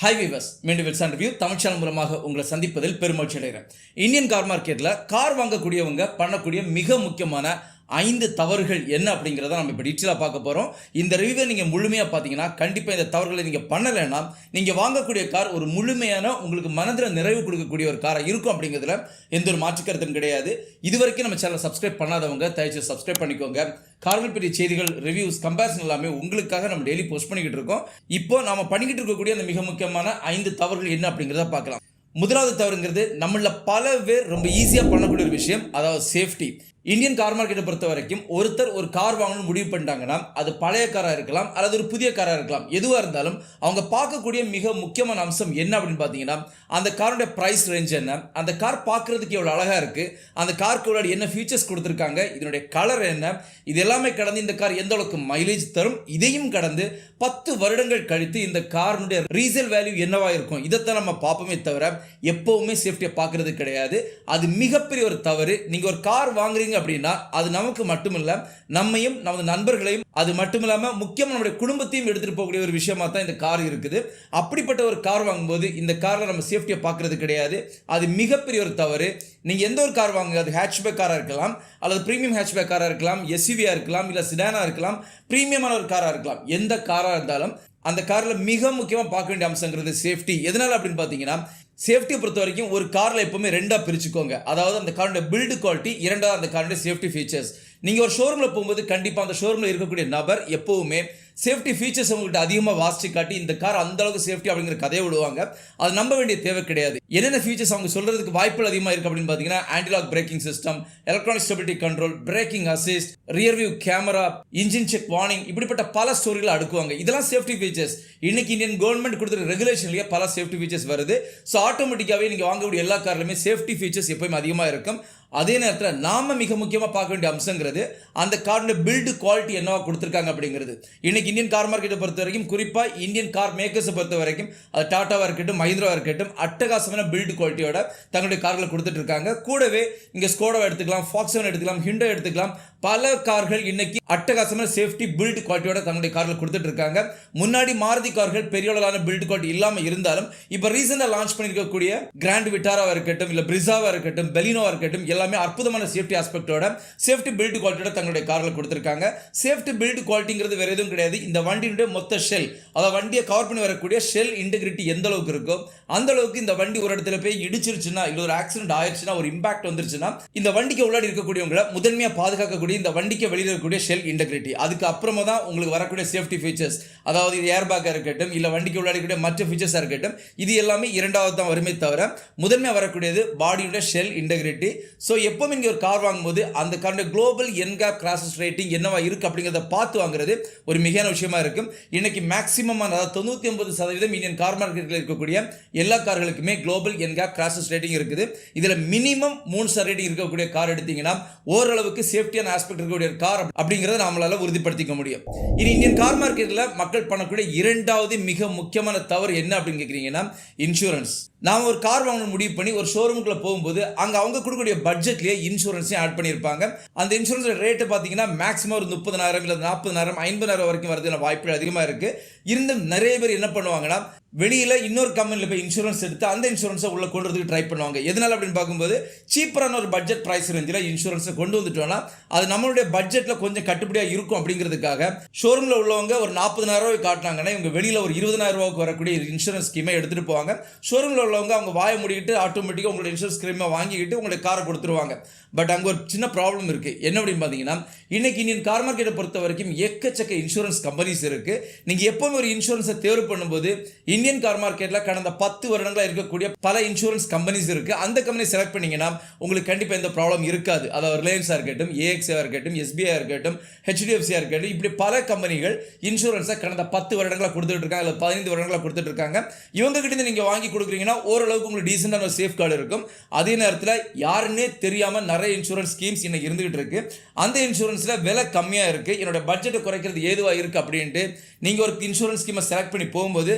High viewers, மீண்டும் Wilson review Tamil channel மூலமாக உங்களை சந்திப்பதில் பெருமகிழ்ச்சி அடைகிறேன். இந்தியன் கார் மார்க்கெட்டில் கார் வாங்கக்கூடியவங்க பண்ணக்கூடிய மிக முக்கியமான 5 தவறுகள் என்ன அப்படிங்கிறத நம்ம இப்போ டீட்டெயிலாக பார்க்க போகிறோம். இந்த ரிவ்யூவை நீங்கள் முழுமையாக பார்த்தீங்கன்னா கண்டிப்பாக இந்த தவறுகளை நீங்கள் பண்ணலைன்னா நீங்கள் வாங்கக்கூடிய கார் ஒரு முழுமையான உங்களுக்கு மனதில் நிறைவு கொடுக்கக்கூடிய ஒரு காராக இருக்கும் அப்படிங்கிறதுல எந்த ஒரு மாற்று கருத்தும் கிடையாது. இது வரைக்கும் நம்ம சேனலை சப்ஸ்கிரைப் பண்ணாதவங்க தயவுசெய்து சப்ஸ்கிரைப் பண்ணிக்கோங்க. கார்கள் பற்றிய செய்திகள், ரிவ்யூஸ், கம்பேரிசன் எல்லாமே உங்களுக்காக நம்ம டெய்லி போஸ்ட் பண்ணிக்கிட்டு இருக்கோம். இப்போ நம்ம பண்ணிக்கிட்டு இருக்கக்கூடிய அந்த மிக முக்கியமான 5 தவறுகள் என்ன அப்படிங்கிறத பார்க்கலாம். முதலாவது தவறுங்கிறது நம்மள பல பேர் ரொம்ப ஈஸியாக பண்ணக்கூடிய ஒரு விஷயம், அதாவது சேஃப்டி. இந்தியன் கார் மார்க்கெட்டை பொறுத்த வரைக்கும் ஒருத்தர் ஒரு கார் வாங்கணும்னு முடிவு பண்ணிட்டாங்கன்னா அது பழைய காராக இருக்கலாம் அல்லது ஒரு புதிய காராக இருக்கலாம். எதுவாக இருந்தாலும் அவங்க பார்க்கக்கூடிய மிக முக்கியமான அம்சம் என்ன அப்படின்னு பார்த்தீங்கன்னா அந்த காரோடைய ப்ரைஸ் ரேஞ்ச் என்ன, அந்த கார் பார்க்குறதுக்கு எவ்வளோ அழகாக இருக்குது, அந்த காருக்கு எவ்வளோ என்ன ஃபீச்சர்ஸ் கொடுத்துருக்காங்க, இதனுடைய கலர் என்ன, இது எல்லாமே கடந்து இந்த கார் எந்த அளவுக்கு மைலேஜ் தரும், இதையும் கடந்து 10 வருடங்கள் கழித்து இந்த காரினுடைய ரீசேல் வேல்யூ என்னவா இருக்கும், இதைத்தான் நம்ம பார்ப்போமே தவிர எப்போவுமே சேஃப்டியை பார்க்கறது கிடையாது. அது மிகப்பெரிய ஒரு தவறு. நீங்கள் ஒரு கார் வாங்குறீங்க அப்படின்னா அது நமக்கு மட்டுமில்ல, நம்மையும் நமது நண்பர்களையும், அது மட்டும் இல்லாமல் முக்கியமாக நம்முடைய குடும்பத்தையும் எடுத்துகிட்டு போகக்கூடிய ஒரு விஷயமா தான் இந்த கார் இருக்குது. அப்படிப்பட்ட ஒரு கார் வாங்கும்போது இந்த காரில் நம்ம சேஃப்டியை பார்க்கறது கிடையாது. அது மிகப்பெரிய ஒரு தவறு. நீங்கள் எந்த ஒரு கார் வாங்குங்க, அது ஹேட்ச்பேக் காராக இருக்கலாம் அல்லது ப்ரீமியம் ஹேட்ச்பேக் காராக இருக்கலாம், எஸ்யூவியாக இருக்கலாம், இல்லை சிடானாக இருக்கலாம், ப்ரீமியமான ஒரு காராக இருக்கலாம். எந்த காராக இருந்தாலும் அந்த காரில் மிக முக்கியமாக பார்க்க வேண்டிய அம்சங்கிறது சேஃப்டி. எதனால் அப்படின்னு பார்த்தீங்கன்னா சேஃப்டியை பொறுத்த வரைக்கும் ஒரு காரில் எப்பவுமே 2ஆக பிரிச்சுக்கோங்க. அதாவது அந்த காரோட பில்டு குவாலிட்டி, 2வது அந்த காரோட சேஃப்டி ஃபீச்சர்ஸ். நீங்கள் ஒரு ஷோரூமில் போகும்போது கண்டிப்பாக அந்த ஷோரூமில் இருக்கக்கூடிய நபர் எப்போவுமே சேஃப்டி ஃபீச்சர்ஸ் உங்கள்கிட்ட அதிகமாக வாசிச்சு காட்டி இந்த கார் அந்த அளவுக்கு சேஃப்டி அப்படிங்கிற கதையை விடுவாங்க. அது நம்ப வேண்டிய தேவை கிடையாது. என்னென்ன ஃபீச்சர்ஸ் அவங்க சொல்கிறதுக்கு வாய்ப்புகள் அதிகமாக இருக்குது அப்படின்னு பார்த்தீங்கன்னா antilock braking system, electronic stability control, braking assist, rear view camera, engine check warning, இப்படிப்பட்ட பல ஸ்டோரிகளை அடுக்குவாங்க. இதெல்லாம் சேஃப்டி ஃபீச்சர்ஸ். இன்னைக்கு இந்தியன் கவர்மெண்ட் கொடுத்துருக்க ரெகுலேஷன்லேயே பல சேஃப்டி ஃபீச்சர்ஸ் வருது. ஸோ ஆட்டோமேட்டிக்காகவே நீங்கள் வாங்கக்கூடிய எல்லா கார்லையுமே சேஃப்டி ஃபீச்சர்ஸ் எப்போயுமே அதிகமாக இருக்கும். அதே நேரத்தில் நாம மிக முக்கியமாக பார்க்க வேண்டிய அம்சங்கிறது அந்த காரோட பில்டு குவாலிட்டி என்னவா கொடுத்துருக்காங்க அப்படிங்கிறது. இன்னைக்கு இந்தியன் கார் மார்க்கெட்டை பொறுத்த வரைக்கும், குறிப்பாக இந்தியன் கார் மேக்கர்ஸை பொறுத்த வரைக்கும், அது டாட்டாவாக இருக்கட்டும், மஹிந்திராவாக இருக்கட்டும், அட்டகாசமான பில்டு குவாலிட்டியோட தங்களுடைய கார்களை கொடுத்துட்டு இருக்காங்க. கூடவே இங்கே ஸ்கோடாவை எடுத்துக்கலாம், ஃபாக்ஸ்வாகன் எடுத்துக்கலாம், ஹிண்டோ எடுத்துக்கலாம், பல கார்கள் இன்னைக்கு அட்டகாசமான சேஃப்டி பில்டு குவாலிட்டியோட தங்களுடைய கார்கள் கொடுத்துட்டு இருக்காங்க. முன்னாடி மாருதி கார்கள் பெரிய அளவிலான பில்டு குவாலிட்டி இல்லாமல் இருந்தாலும் இப்போ ரீசெண்டாக லான்ச் பண்ணியிருக்கக்கூடிய கிராண்ட் விட்டாராவாக இருக்கட்டும், இல்லை பிரிசாவாக இருக்கட்டும், பெலினோவாக இருக்கட்டும், எல்லாமே அற்புதமான சேஃப்டி ஆஸ்பெக்டோட சேஃப்டி பில்டு குவாலிட்டியோட தங்களுடைய காரில் கொடுத்துருக்காங்க. சேஃப்டி பில்டு குவாலிட்டிங்கிறது வேற எதுவும் கிடையாது. இந்த வண்டியுடைய மொத்த ஷெல், அதாவது வண்டியை கவர் பண்ணி வரக்கூடிய ஷெல் இன்டெகிரிட்டி எந்த அளவுக்கு இருக்கோ அந்த அளவுக்கு இந்த வண்டி ஒரு இடத்துல போய் இடிச்சிருச்சுன்னா, இல்லை ஒரு ஆக்சிடென்ட் ஆயிடுச்சுன்னா, ஒரு இம்பாக்ட் வந்துருச்சுன்னா இந்த வண்டிக்கு உள்ளாடி இருக்கக்கூடியவங்களை முதன்மையாக பாதுகாக்கக்கூடிய இந்த வண்டிக்கு வெளியில் இருக்கக்கூடிய ஷெல் இன்டெகிரிட்டி, அதுக்கு அப்புறமா தான் உங்களுக்கு வரக்கூடிய சேஃப்டி ஃபீச்சர்ஸ், அதாவது இது ஏர் பேக்காக இருக்கட்டும், இல்லை வண்டிக்கு உள்ளாடிக்கூடிய மற்ற ஃபீச்சர்ஸாக இருக்கட்டும், இது எல்லாமே 2வது தான் வருமே தவிர முதன்மையாக வரக்கூடியது பாடியோட ஷெல் இன்டெகிரிட்டி. ஸோ எப்போவும் இங்கே ஒரு கார் வாங்கும்போது அந்த காரோட குளோபல் என்கேப் கிராஷஸ் ரேட்டிங் என்னவா இருக்குது அப்படிங்கிறத பார்த்து வாங்குறது ஒரு மிகையான விஷயமா இருக்கும். இன்னைக்கு மேக்ஸிமம், அதாவது 99% இந்தியன் கார் மார்க்கெட்டில் இருக்கக்கூடிய எல்லா கார்களுக்குமே குளோபல் என்கேப் கிராஷஸ் ரேட்டிங் இருக்குது. இதில் மினிமம் 3 ஸ்டார் ரேட்டிங் இருக்கக்கூடிய கார் எடுத்தீங்கன்னா ஓரளவுக்கு சேஃப்டியான ஆஸ்பெக்ட் இருக்கக்கூடிய கார் அப்படிங்கிறத நம்மளால உறுதிப்படுத்திக்க முடியும். இனி இந்தியன் கார் மார்க்கெட்டில் மக்கள் பண்ணக்கூடிய 2வது மிக முக்கியமான தவறு என்ன அப்படின்னு கேட்குறீங்கன்னா இன்சூரன்ஸ். நாம் ஒரு கார் வாங்கணும் முடிவு பண்ணி ஒரு ஷோரூமுக்குள்ள போகும்போது அங்கே அவங்க கொடுக்கக்கூடிய பட்ஜெட்லேயே இன்சூரன்ஸையும் ஆட் பண்ணியிருப்பாங்க. அந்த இன்சூரன்ஸ் ரேட்டு பார்த்தீங்கன்னா மேக்ஸிமம் ஒரு 30,000 இல்லை 40,000 50,000 வரைக்கும் வரதுக்கான வாய்ப்புகள் அதிகமாக இருக்குது. இருந்தும் நிறைய பேர் என்ன பண்ணுவாங்கன்னா வெளியில் இன்னொரு கம்பெனியில் போய் இன்சூரன்ஸ் எடுத்து அந்த இன்சூரன்ஸை உள்ள கொண்டு வரதுக்கு ட்ரை பண்ணுவாங்க. எதனால் அப்படின்னு பார்க்கும்போது சீப்பரான ஒரு பட்ஜெட் ப்ரைஸ் ரேஞ்சில் இன்சூரன்ஸை கொண்டு வந்துட்டோம்னா அது நம்மளுடைய பட்ஜெட்டில் கொஞ்சம் கட்டுப்படியாக இருக்கும் அப்படிங்கிறதுக்காக ஷோரூமில் உள்ளவங்க ஒரு 40,000 காட்டினாங்கன்னா இவங்க வெளியில் ஒரு 20,000 வரக்கூடிய இன்சூரன்ஸ் ஸ்கீமை எடுத்துகிட்டு போவாங்க. ஷோரூமில் உள்ளவங்க அவங்க வாயை மூடிக்கிட்டு ஆட்டோமேட்டிக்காக உங்களோட இன்சூரன்ஸ் ஸ்கீமை வாங்கிக்கிட்டு உங்களுடைய காரை கொடுத்துருவாங்க. பட் அங்கே ஒரு சின்ன ப்ராப்ளம் இருக்குது. என்ன அப்படின்னு பார்த்தீங்கன்னா இன்னைக்கு இந்தியன் கார் மார்க்கெட்டை பொறுத்த வரைக்கும் எக்கச்சக்க இன்சூரன்ஸ் கம்பெனிஸ் இருக்குது. நீங்கள் எப்போவுமே ஒரு இன்சூரன்ஸை தேர்வு பண்ணும்போது இந்தியன் கார் மார்க்கெட்டில் கடந்த 10 வருடங்களாக இருக்கக்கூடிய பல இன்சூரன்ஸ் கம்பெனிஸ் இருக்குது. அந்த கம்பெனி செலக்ட் பண்ணிங்கன்னா உங்களுக்கு கண்டிப்பாக எந்த ப்ராப்ளம் இருக்காது. அதாவது ரிலையன்ஸாக இருக்கட்டும், ஏஎக்ஸாக இருக்கட்டும், எஸ்பிஐ இருக்கட்டும், ஹெச்டிஎஃப்சியாக இருக்கட்டும், இப்படி பல கம்பெனிகள் இன்சூரன்ஸை கடந்த 10 வருடங்களாக கொடுத்துட்டு இருக்காங்க, இல்லை 15 வருடங்களாக கொடுத்துட்டு இருக்காங்க. இவங்க கிட்ட நீங்கள் வாங்கி கொடுக்குறீங்கன்னா ஓரளவுக்கு உங்களுக்கு டீசெண்டான ஒரு சேஃப் கார்டு இருக்கும். அதே நேரத்தில் யாருன்னே தெரியாமல் நிறைய இன்சூரன்ஸ் ஸ்கீம்ஸ் இன்னைக்கு இருந்துகிட்டு இருக்கு. அந்த இன்சூரன்ஸில் விலை கம்மியாக இருக்குது, என்னோட பட்ஜெட்டை குறைக்கிறது ஏதுவாக இருக்குது அப்படின்ட்டு நீங்கள் ஒரு இன்சூரன்ஸ் ஸ்கீமை செலக்ட் பண்ணி போகும்போது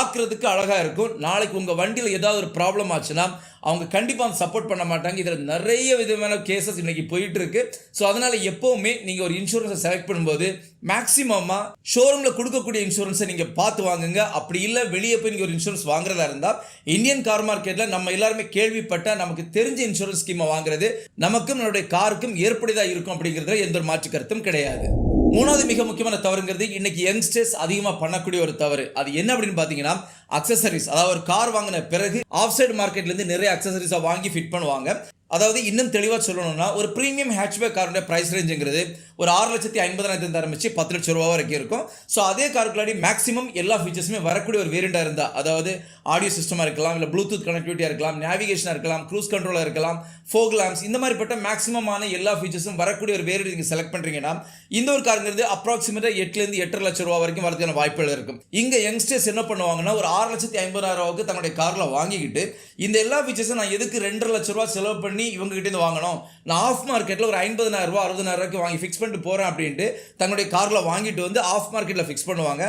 பார்க்கறதுக்கு அழகாக இருக்கும். நாளைக்கு உங்கள் வண்டியில் ஏதாவது ஒரு ப்ராப்ளம் ஆச்சுன்னா அவங்க கண்டிப்பாக சப்போர்ட் பண்ண மாட்டாங்க. இதில் நிறைய விதமான கேசஸ் இன்னைக்கு போயிட்டு இருக்கு. ஸோ அதனால் எப்போவுமே நீங்கள் ஒரு இன்சூரன்ஸை செலக்ட் பண்ணும்போது மேக்ஸிமமாக ஷோரூமில் கொடுக்கக்கூடிய இன்சூரன்ஸை நீங்கள் பார்த்து வாங்குங்க. அப்படி இல்லை வெளியே போய் நீங்கள் ஒரு இன்சூரன்ஸ் வாங்குறதா இருந்தால் இந்தியன் கார் மார்க்கெட்டில் நம்ம எல்லாருமே கேள்விப்பட்ட நமக்கு தெரிஞ்ச இன்சூரன்ஸ் ஸ்கீமை வாங்குறது நமக்கும் நம்மளுடைய காருக்கும் ஏற்புடையதாக இருக்கும் அப்படிங்கிறதுல எந்த ஒரு மாற்று கருத்தும் கிடையாது. மூணாவது மிக முக்கியமான தவறுங்கிறது இன்னைக்கு யங்ஸ்டர்ஸ் அதிகமாக பண்ணக்கூடிய ஒரு தவறு. அது என்ன அப்படின்னு பார்த்தீங்கன்னா அக்சசரிஸ். அதாவது ஒரு கார் வாங்கின பிறகு ஆஃப் சைடு மார்க்கெட்லேருந்து நிறைய அக்சசரிஸை வாங்கி ஃபிட் பண்ணுவாங்க. அதாவது இன்னும் தெளிவாக சொல்லணும்னா ஒரு ப்ரீமியம் ஹேட்ச்பேக் காரோட ப்ரைஸ் ரேஞ்சுங்கிறது ஒரு 6,50,000 ஆரம்பிச்சு 10 லட்சம் ரூபா வரைக்கும் இருக்கும். ஸோ அதே காருக்குள்ளாடி மேக்ஸிமம் எல்லா ஃபீச்சர்ஸுமே வரக்கூடிய ஒரு வேரியண்டாக இருந்தால், அதாவது ஆடியோ சிஸ்டமாக இருக்கலாம், இல்லை ப்ளூடூத் கனெக்டிவிட்டியாக இருக்கலாம், நேவிகேஷனாக இருக்கலாம், க்ரூஸ் கண்ட்ரோலாக இருக்கலாம், ஃபோக் லேம்ப்ஸ், இந்த மாதிரிப்பட்ட மேக்ஸிமமான எல்லா ஃபீச்சர்ஸும் வரக்கூடிய ஒரு வேரியண்ட் நீங்கள் செலக்ட் பண்ணுறீங்கன்னா இந்த ஒரு காருங்கிறது அப்ராக்சிமேட்டாக 8,000 8.5 லட்சம் ரூபா வரைக்கும் வரதுக்கான வாய்ப்புகள் இருக்கும். இங்கே யங்ஸ்டர்ஸ் என்ன பண்ணுவாங்கன்னா ஒரு 6,50,000 தன்னுடைய காரில் வாங்கிக்கிட்டு இந்த எல்லா ஃபீச்சர்ஸும் நான் எதுக்கு 2.5 லட்ச ரூபா செலவு பண்ணி இவங்க கிட்ட இருந்து வாங்கணும், நான் ஆஃப் மார்க்கெட்டில் ஒரு 50,000 ரூபா 60,000 வாங்கி ஃபிக்ஸ் பண்ணிட்டு போகிறேன் அப்படின்ட்டு தங்களுடைய காரில் வாங்கிட்டு வந்து ஆஃப் மார்க்கெட்டில் ஃபிக்ஸ் பண்ணுவாங்க.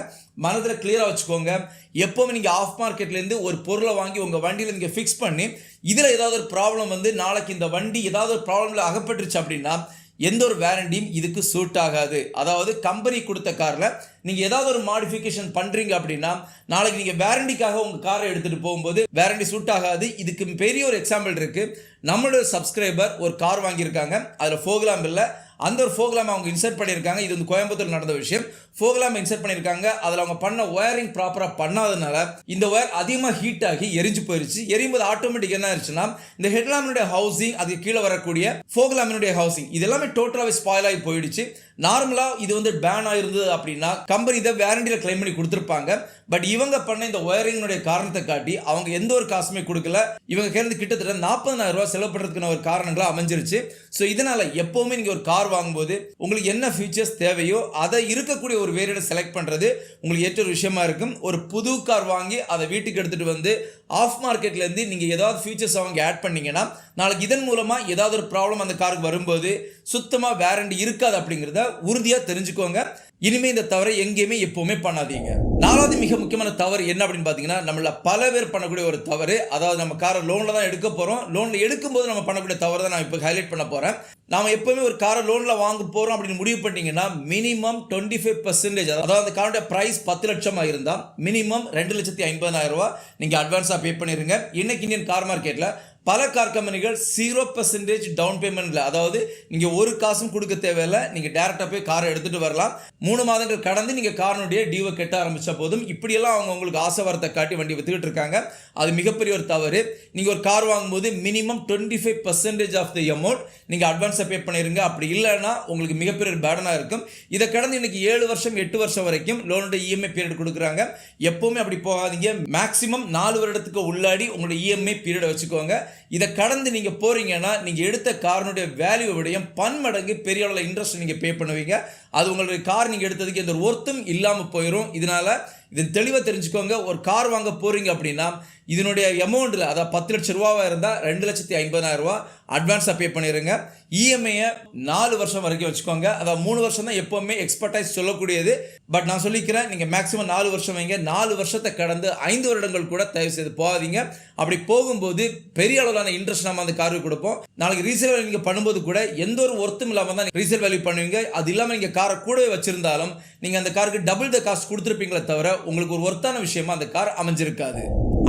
மனதில் கிளியராக வச்சுக்கோங்க, எப்போவுமே நீங்கள் ஆஃப் மார்க்கெட்லேருந்து ஒரு பொருளை வாங்கி உங்கள் வண்டியில் நீங்கள் ஃபிக்ஸ் பண்ணி இதில் ஏதாவது ஒரு ப்ராப்ளம் வந்து நாளைக்கு இந்த வண்டி ஏதாவது ஒரு ப்ராப்ளமில் அகப்பட்டுருச்சு அப்படின்னா எந்த ஒரு வேரண்டியும் இதுக்கு சூட் ஆகாது. அதாவது கம்பெனி கொடுத்த காரில் நீங்கள் ஏதாவது ஒரு மாடிஃபிகேஷன் பண்ணுறீங்க அப்படின்னா நாளைக்கு நீங்கள் வேரண்டிக்காக உங்கள் காரை எடுத்துகிட்டு போகும்போது வேரண்டி சூட் ஆகாது. இதுக்கு பெரிய ஒரு எக்ஸாம்பிள் இருக்குது. நம்மளோட சப்ஸ்கிரைபர் ஒரு கார் வாங்கியிருக்காங்க, அதில் ஃபோக்லாம் இல்லை, அந்த ஒரு ஃபோக்லாம் அவங்க இன்சர்ட் பண்ணியிருக்காங்க. இது வந்து கோயம்புத்தூர் நடந்த விஷயம். ஃபோக்லாம் இன்சர்ட் பண்ணியிருக்காங்க, அதில் அவங்க பண்ண ஒயரிங் ப்ராப்பராக பண்ணாதனால இந்த ஒயர் அதிகமாக ஹீட் ஆகி எரிஞ்சு போயிருச்சு. எரியும்போது ஆட்டோமேட்டிக் என்ன ஆயிடுச்சுன்னா இந்த ஹெட்லாமினுடைய ஹவுசிங், அதுக்கு கீழே வரக்கூடிய ஃபோக்லாமினுடைய ஹவுசிங், இது எல்லாமே டோட்டலாகவே ஸ்பாயில் ஆகி போயிடுச்சு. நார்மலாக இது வந்து பேன் ஆயிருந்தது அப்படின்னா கம்பெனி இதை வேரண்டியில் கிளைம் பண்ணி கொடுத்துருப்பாங்க. பட் இவங்க பண்ண இந்த ஒயரிங்கினுடைய காரணத்தை காட்டி அவங்க எந்த ஒரு காசுமே கொடுக்கல. இவங்க கேள்வி கிட்டத்தட்ட 40,000 ரூபா செலவு பண்ணுறதுக்கான ஒரு காரணங்களாக அமைஞ்சிருச்சு. ஸோ இதனால் எப்போவுமே நீங்கள் ஒரு கார் வாங்கும்போது உங்களுக்கு என்ன ஃபீச்சர்ஸ் தேவையோ அதை இருக்கக்கூடிய ஒரு வேரியண்டை செலக்ட் பண்ணுறது உங்களுக்கு ஏற்ற ஒரு விஷயமா இருக்கும். ஒரு புது கார் வாங்கி அதை வீட்டுக்கு எடுத்துகிட்டு வந்து ஆஃப் மார்க்கெட்லேருந்து நீங்கள் ஏதாவது ஃபீச்சர்ஸ் அவங்க ஆட் பண்ணிங்கன்னா நாளைக்கு இதன் மூலமாக ஏதாவது ஒரு ப்ராப்ளம் அந்த காருக்கு வரும்போது சுத்தமாக வேரண்டி இருக்காது அப்படிங்கிறத உறுதியாக தெரிஞ்சுக்கோங்க. இனிமேல் இந்த தவறை எங்கேயுமே எப்போவுமே பண்ணாதீங்க. நாலாவது மிக முக்கியமான தவறு என்ன அப்படின்னு பார்த்தீங்கன்னா நம்மள பல பேர் பண்ணக்கூடிய ஒரு தவறு. அதாவது நம்ம காரை லோனில் தான் எடுக்க போகிறோம், லோனில் எடுக்கும்போது நம்ம பண்ணக்கூடிய தவறு தான் நான் இப்போ ஹைலைட் பண்ண போகிறேன். நாம் எப்போவுமே ஒரு காரை லோனில் வாங்க போகிறோம் அப்படின்னு முடிவு பண்ணிட்டீங்கன்னா மினிமம் 25%, அதாவது அந்த காரோட ப்ரைஸ் 10 லட்சமாக இருந்தால் மினிமம் 2,50,000 ரூபா நீங்கள் அட்வான்ஸாக பே பண்ணிடுங்க. இன்னைக்கு இந்தியன் கார் மார்க்கெட்டில் பல கார் கம்பெனிகள் 0% டவுன் பேமெண்ட்ல, அதாவது நீங்க ஒரு காசும் கொடுக்க தேவையில்லை, நீங்க டைரக்டா போய் காரை எடுத்துட்டு வரலாம். 3 மாதங்கள் கடந்து நீங்க காரனுடைய டியூவை கட்ட ஆரம்பிச்ச போதும் இப்படியெல்லாம் அவங்க உங்களுக்கு ஆசை வரத்தை காட்டி வண்டி வித்துக்கிட்டு இருக்காங்க. அது மிகப்பெரிய ஒரு தவறு. நீங்க ஒரு கார் வாங்கும்போது மினிமம் 25% ஆஃப் தி அமௌண்ட் நீங்க அட்வான்ஸா பே பண்ணிருங்க. அப்படி இல்லைன்னா உங்களுக்கு மிகப்பெரிய ஒரு பேடனா இருக்கும். இதை கடந்து இன்னைக்கு 7 வருஷம் 8 வருஷம் வரைக்கும் லோனுடைய இஎம்ஐ பீரியட் கொடுக்குறாங்க. எப்பவுமே அப்படி போகாதீங்க. மேக்ஸிமம் 4 வருடத்துக்கு உள்ளாடி உங்களுடைய இஎம்ஐ பீரியட் வச்சுக்கோங்க. இதை கடந்து நீங்க போறீங்கன்னா நீங்க எடுத்த காரனுடைய வேல்யூ விடையும் பன்மடங்கு பெரிய அளவில் இன்ட்ரெஸ்ட் நீங்க பே பண்ணுவீங்க. அது உங்களுடைய கார் நீங்க எடுத்ததுக்கு எந்த ஒரு ஒர்த்தும் இல்லாம போயிடும். இதனால இதன் தெளிவாக தெரிஞ்சுக்கோங்க. ஒரு கார் வாங்க போறீங்க அப்படின்னா இதனுடைய அமௌண்ட்ல, அதாவது 10 லட்சம் ரூபாவா இருந்தால் 2,50,000 ரூபா அட்வான்ஸாக பே பண்ணிடுங்க. இஎம்ஐயை 4 வருஷம் வரைக்கும் வச்சுக்கோங்க. அதாவது 3 வருஷம் தான் எப்பவுமே எக்ஸ்பர்டைஸ் சொல்லக்கூடியது. பட் நான் சொல்லிக்கிறேன், நீங்க மேக்ஸிமம் 4 வருஷம் வைங்க. 4 வருஷத்தை கடந்து 5 வருடங்கள் கூட தயவு செய்து போகாதீங்க. அப்படி போகும்போது பெரிய அளவிலான இன்ட்ரெஸ்ட் நம்ம அந்த காருக்கு கொடுப்போம். நாளைக்கு ரீசேல் வேல்யூ நீங்க பண்ணும்போது கூட எந்த ஒரு ஒர்த்தும் இல்லாமல் தான் ரீசேல் வேல்யூ பண்ணுவீங்க. அது இல்லாமல் நீங்க காரை கூடவே வச்சிருந்தாலும் நீங்க அந்த காருக்கு டபுள் த காஸ்ட் கொடுத்துருப்பீங்களே தவிர உங்களுக்கு ஒரு ஒர்த்தான விஷயமா அந்த கார் அமைஞ்சிருக்காது.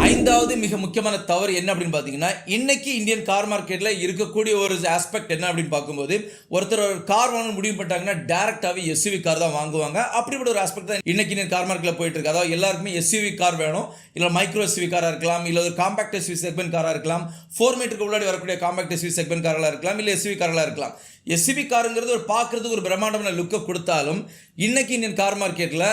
5வது மிக முக்கியமான தவறு என்ன அப்படின்னு பார்த்தீங்கன்னா இன்னைக்கு இந்தியன் கார் மார்க்கெட்டில் இருக்கக்கூடிய ஒரு ஆஸ்பெக்ட் என்ன அப்படின்னு பார்க்கும்போது ஒருத்தர் ஒரு கார் வாங்க முடிவு பண்ணிட்டாங்கன்னா டேரக்டாகவே எஸ்யூவி கார் தான் வாங்குவாங்க. அப்படிப்பட்ட ஒரு ஆஸ்பெக்ட் தான் இன்னைக்கு இந்தியன் கார் மார்க்கெட்டில் போயிட்டு இருக்கு. அதாவது எல்லாருக்குமே எஸ்யூவி கார் வேணும், இல்லை மைக்ரோ எஸ்யூவி காராக இருக்கலாம், இல்லை ஒரு காம்பாக்ட் எஸ்யூவி செக்மெண்ட் காராக இருக்கலாம், 4 மீட்டருக்கு உள்ளாடி வரக்கூடிய காம்பாக்ட் எஸ்யூவி செக்மெண்ட் காராக இருக்கலாம், இல்லை எஸ்யூவி காராக இருக்கலாம். எஸ்யூவி காருங்கிறது ஒரு பார்க்கறதுக்கு ஒரு பிரம்மாண்டமான லுக்கை கொடுத்தாலும் இன்னைக்கு இந்தியன் கார் மார்க்கெட்டில்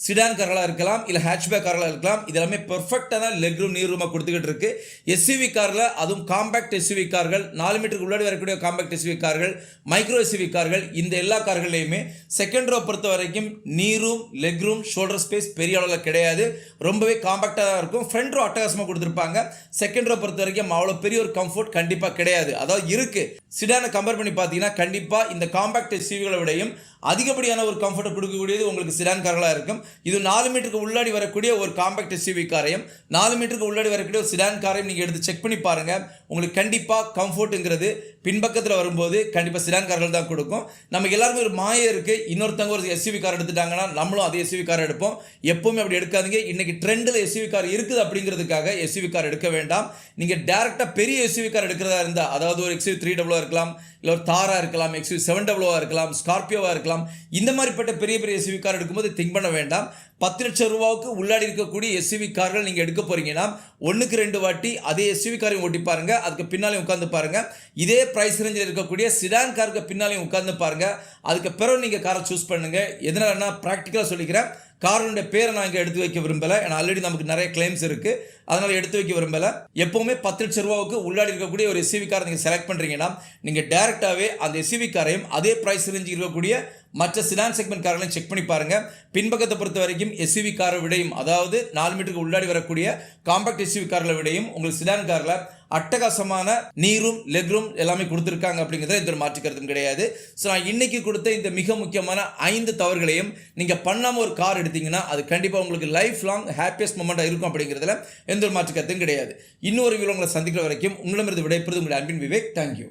சிடான் கார்களாக இருக்கலாம், இல்லை ஹேட்ச்பேக் கார்களாக இருக்கலாம். இதெல்லாமே பெர்ஃபெக்டான லெக் ரூம் நீர் ரூமாக கொடுத்துக்கிட்டு இருக்கு. எஸ்யூவி காரில் அதுவும் காம்பாக்ட் எஸ்யூவி கார்கள், 4 மீட்டருக்கு உள்ளாடி வரக்கூடிய காம்பாக்ட் எஸ்யூவி கார்கள், மைக்ரோ எஸ்யூவி கார்கள், இந்த எல்லா கார்களையுமே செகண்ட் ரோ பொறுத்த வரைக்கும் நீர் room, leg room, shoulder space பெரிய அளவில் கிடையாது. ரொம்பவே காம்பாக்டாக தான் இருக்கும். ஃப்ரண்ட் ரோ அட்டகாசமாக கொடுத்துருப்பாங்க. செகண்ட் ரோ பொறுத்த வரைக்கும் அவ்வளோ பெரிய ஒரு கம்ஃபர்ட் கண்டிப்பாக கிடையாது. அதாவது இருக்கு, சிடானை கம்பேர் பண்ணி பார்த்தீங்கன்னா கண்டிப்பாக இந்த காம்பாக்ட் எஸ்யூவிகளை விடையும் அதிகப்படியான ஒரு கம்ஃபர்ட்டை கொடுக்கக்கூடியது உங்களுக்கு சிடான் கார்களாக இருக்கும். இது 4 மீட்டருக்கு உள்ளாடி வரக்கூடிய ஒரு காம்பேக்ட் எஸ்யூவி காரையும் 4 மீட்டருக்கு உள்ளாடி வரக்கூடிய ஒரு சிடான் காரையும் நீங்கள் எடுத்து செக் பண்ணி பாருங்கள். உங்களுக்கு கண்டிப்பாக கம்ஃபர்ட்டுங்கிறது பின்பக்கத்தில் வரும்போது கண்டிப்பாக சிடான் கார்கள் தான் கொடுக்கும். நமக்கு எல்லாருமே ஒரு மாயம் இருக்குது, இன்னொருத்தவங்க ஒரு எஸ்யூவி கார் எடுத்துட்டாங்கன்னா நம்மளும் அதே எஸ்யூவி கார் எடுப்போம். எப்போவுமே அப்படி எடுக்காதீங்க. இன்றைக்கி ட்ரெண்டில் எஸ்யூவி கார் இருக்குது அப்படிங்கிறதுக்காக எஸ்யூவி கார் எடுக்க வேண்டாம். நீங்கள் டேரெக்டாக பெரிய எஸ்யூவி கார் எடுக்கிறதா இருந்தால், அதாவது ஒரு XUV 300 இருக்கலாம், இல்லை ஒரு தாராக இருக்கலாம், XUV 700 இருக்கலாம், ஸ்கார்பியோவாக இருக்கலாம், இந்த மாதிரிப்பட்ட பெரிய பெரிய எஸ்யூவி கார் எடுக்கும்போது திங்க் பண்ண வேண்டாம். 10 லட்சம் ரூபாவுக்கு உள்ளாடி இருக்கக்கூடிய எஸ்யூவி கார்கள் நீங்கள் எடுக்க போகிறீங்கன்னா 1க்கு 2 வாட்டி அதே எஸ்யூவி காரையும் ஓட்டி பாருங்கள், அதுக்கு பின்னாலையும் உட்காந்து பாருங்கள். இதே ப்ரைஸ் ரேஞ்சில் இருக்கக்கூடிய சிடான் காருக்கு பின்னாலையும் உட்காந்து பாருங்கள். அதுக்கு பிறகு நீங்கள் காரை சூஸ் பண்ணுங்கள். எதனாலன்னா ப்ராக்டிக்கலாக சொல்லிக்கிறேன், காரோட பேரை நான் இங்கே எடுத்து வைக்க விரும்பலை. ஏன்னா ஆல்ரெடி நமக்கு நிறைய கிளைம்ஸ் இருக்குது, அதனால் எடுத்து வைக்க விரும்பலை. எப்போவுமே 10 லட்சம் ரூபாவுக்கு உள்ளாடி இருக்கக்கூடிய ஒரு எஸ்யூவி காரை நீங்கள் செலக்ட் பண்ணுறீங்கன்னா நீங்கள் டேரெக்டாகவே அந்த எஸ்யூவி காரையும் அதே ப்ரைஸ் ரேஞ்சில் இருக்கக்கூடிய மற்ற சிடான் செக்மெண்ட் கார்களையும் செக் பண்ணி பாருங்கள். பின்பக்கத்தை பொறுத்த வரைக்கும் எஸ்யூவி காரை விடையும், அதாவது 4 மீட்டருக்கு உள்ளாடி வரக்கூடிய காம்பாக்ட் எஸ்யூவி கார்களை விடையும் உங்களுக்கு சிடான் காரில் அட்டகாசமான நீரும் லெக்ரூம் எல்லாமே கொடுத்துருக்காங்க அப்படிங்கிறத எந்த ஒரு மாற்று கருத்தும் கிடையாது. ஸோ நான் இன்னைக்கு கொடுத்த இந்த மிக முக்கியமான 5 தவறுகளையும் நீங்கள் பண்ணாமல் ஒரு கார் எடுத்தீங்கன்னா அது கண்டிப்பாக உங்களுக்கு லைஃப் லாங் ஹாப்பியஸ்ட் மொமெண்ட்டாக இருக்கும் அப்படிங்கிறதுல எந்த ஒரு மாற்று கருத்தும் கிடையாது. இன்னொரு வீடியோ உங்களை சந்திக்கிற வரைக்கும் உங்களிடமிருந்து விடைபெறுவது உங்களுடைய அன்பின் விவேக். தேங்க்யூ.